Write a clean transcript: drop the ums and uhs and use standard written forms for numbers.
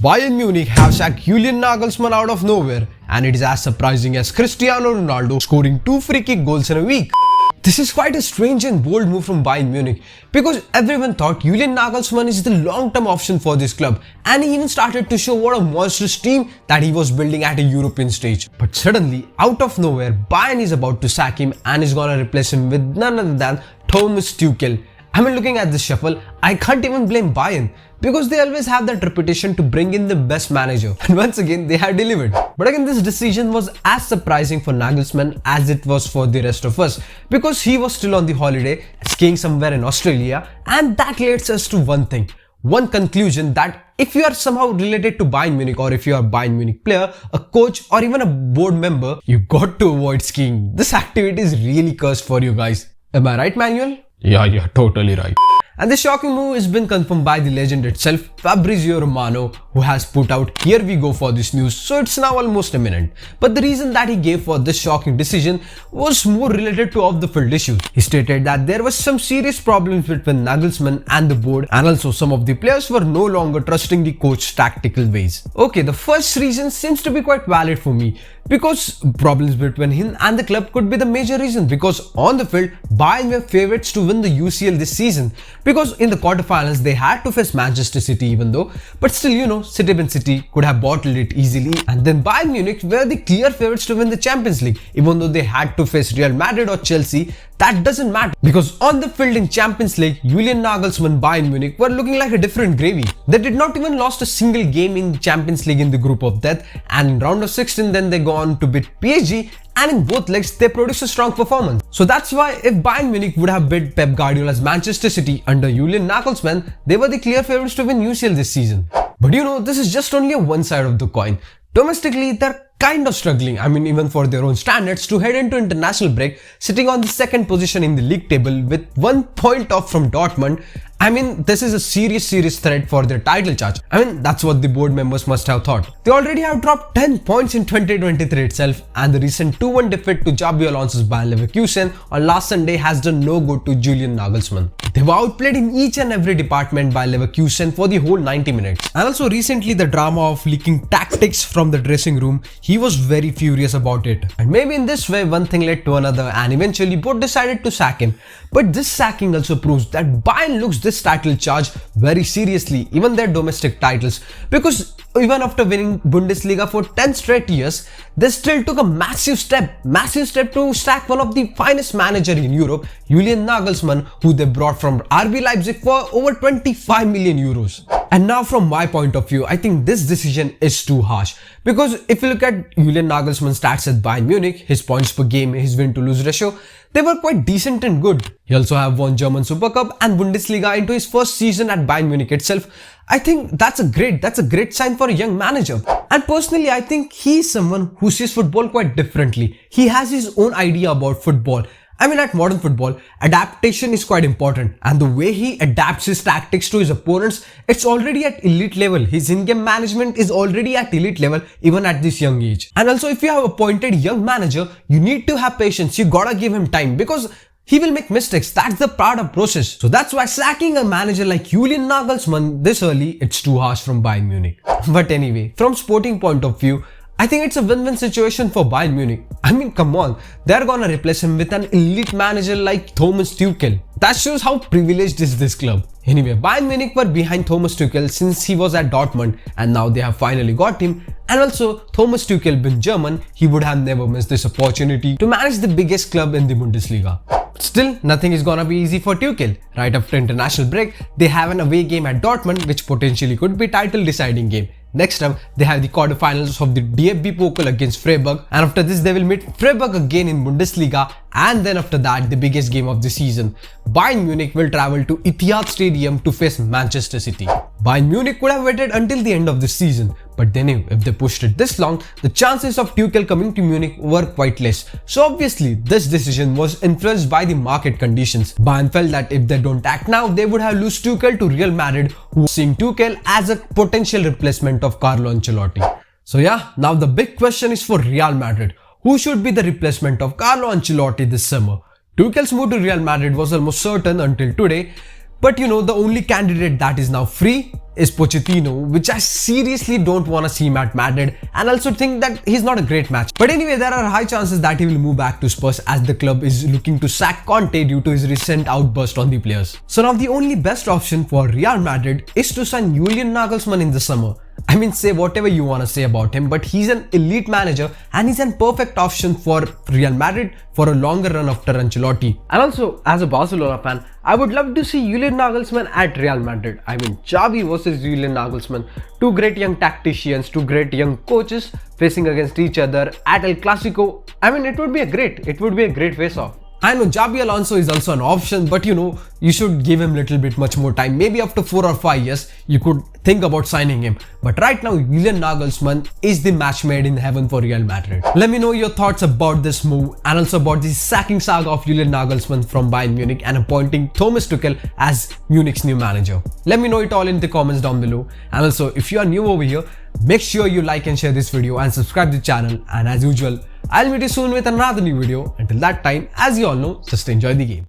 Bayern Munich have sacked Julian Nagelsmann out of nowhere, and it is as surprising as Cristiano Ronaldo scoring 2 free kick goals in a week. This is quite a strange and bold move from Bayern Munich because everyone thought Julian Nagelsmann is the long-term option for this club, and he even started to show what a monstrous team that he was building at a European stage. But suddenly, out of nowhere, Bayern is about to sack him and is gonna replace him with none other than Thomas Tuchel. I mean, looking at this shuffle, I can't even blame Bayern because they always have that reputation to bring in the best manager, and once again they have delivered. But again, this decision was as surprising for Nagelsmann as it was for the rest of us because he was still on the holiday, skiing somewhere in Australia, and that leads us to one conclusion, that if you are somehow related to Bayern Munich, or if you are a Bayern Munich player, a coach, or even a board member, you got to avoid skiing. This activity is really cursed for you guys. Am I right, Manuel? Yeah, you're totally right. And this shocking move has been confirmed by the legend itself, Fabrizio Romano, who has put out "Here we go" for this news, so it's now almost imminent. But the reason that he gave for this shocking decision was more related to off-the-field issues. He stated that there was some serious problems between Nagelsmann and the board, and also some of the players were no longer trusting the coach's tactical ways. Okay, the first reason seems to be quite valid for me, because problems between him and the club could be the major reason, because on the field, Bayern were favourites to win the UCL this season, because in the quarterfinals they had to face Manchester City even though, but still, you know, City could have bottled it easily, and then Bayern Munich were the clear favourites to win the Champions League, even though they had to face Real Madrid or Chelsea. That doesn't matter, because on the field in Champions League, Julian Nagelsmann Bayern Munich were looking like a different gravy. They did not even lost a single game in Champions League in the group of death, and in round of 16 then they go on to beat PSG, and in both legs they produced a strong performance. So that's why if Bayern Munich would have beat Pep Guardiola's Manchester City under Julian Nagelsmann, they were the clear favourites to win UCL this season. But you know, this is just only one side of the coin. Domestically, they're kind of struggling, I mean even for their own standards, to head into international break sitting on the second position in the league table with 1 point off from Dortmund. I mean, this is a serious threat for their title charge. I mean, that's what the board members must have thought. They already have dropped 10 points in 2023 itself, and the recent 2-1 defeat to Xabi Alonso's Bayern Leverkusen on last Sunday has done no good to Julian Nagelsmann. They were outplayed in each and every department by Leverkusen for the whole 90 minutes. And also recently, the drama of leaking tactics from the dressing room, he was very furious about it. And maybe in this way, one thing led to another, and eventually both decided to sack him. But this sacking also proves that Bayern looks this title charge very seriously, even their domestic titles, because even after winning Bundesliga for 10 straight years, they still took a massive step to sack one of the finest managers in Europe, Julian Nagelsmann, who they brought from RB Leipzig for over 25 million euros. And now from my point of view, I think this decision is too harsh, because if you look at Julian Nagelsmann's stats at Bayern Munich, his points per game, his win to lose ratio, they were quite decent and good. He also have won German Super Cup and Bundesliga into his first season at Bayern Munich itself. I think that's a great sign for a young manager. And personally, I think he is someone who sees football quite differently. He has his own idea about football. I mean, at modern football, adaptation is quite important, and the way he adapts his tactics to his opponents, it's already at elite level. His in-game management is already at elite level even at this young age. And also, if you have appointed young manager, you need to have patience. You gotta give him time, because he will make mistakes. That's the part of process. So that's why sacking a manager like Julian Nagelsmann this early, it's too harsh from Bayern Munich. But anyway, from sporting point of view, I think it's a win-win situation for Bayern Munich. I mean, come on, they're gonna replace him with an elite manager like Thomas Tuchel. That shows how privileged is this club. Anyway, Bayern Munich were behind Thomas Tuchel since he was at Dortmund, and now they have finally got him. And also, Thomas Tuchel being German, he would have never missed this opportunity to manage the biggest club in the Bundesliga. Still, nothing is gonna be easy for Tuchel. Right after international break, they have an away game at Dortmund, which potentially could be title deciding game. Next up, they have the quarterfinals of the DFB Pokal against Freiburg, and after this they will meet Freiburg again in Bundesliga, and then after that the biggest game of the season. Bayern Munich will travel to Etihad Stadium to face Manchester City. Bayern Munich could have waited until the end of the season, but they knew if they pushed it this long, the chances of Tuchel coming to Munich were quite less. So obviously, this decision was influenced by the market conditions. Bayern felt that if they don't act now, they would have lost Tuchel to Real Madrid, who was seeing Tuchel as a potential replacement of Carlo Ancelotti. So yeah, now the big question is for Real Madrid. Who should be the replacement of Carlo Ancelotti this summer? Tuchel's move to Real Madrid was almost certain until today, but you know, the only candidate that is now free is Pochettino, which I seriously don't want to see him at Madrid, and also think that he's not a great match. But anyway, there are high chances that he will move back to Spurs as the club is looking to sack Conte due to his recent outburst on the players. So now the only best option for Real Madrid is to sign Julian Nagelsmann in the summer. I mean, say whatever you want to say about him, but he's an elite manager and he's a perfect option for Real Madrid for a longer run after Ancelotti. And also, as a Barcelona fan, I would love to see Julian Nagelsmann at Real Madrid. I mean, Xavi versus Julian Nagelsmann, two great young tacticians, two great young coaches facing against each other at El Clasico. I mean, it would be a great face-off. I know Xabi Alonso is also an option, but you should give him a little bit much more time. Maybe after 4 or 5 years, you could think about signing him. But right now, Julian Nagelsmann is the match made in heaven for Real Madrid. Let me know your thoughts about this move and also about the sacking saga of Julian Nagelsmann from Bayern Munich and appointing Thomas Tuchel as Munich's new manager. Let me know it all in the comments down below. And also, if you are new over here, make sure you like and share this video and subscribe to the channel. And as usual, I'll meet you soon with another new video. Until that time, as you all know, just enjoy the game.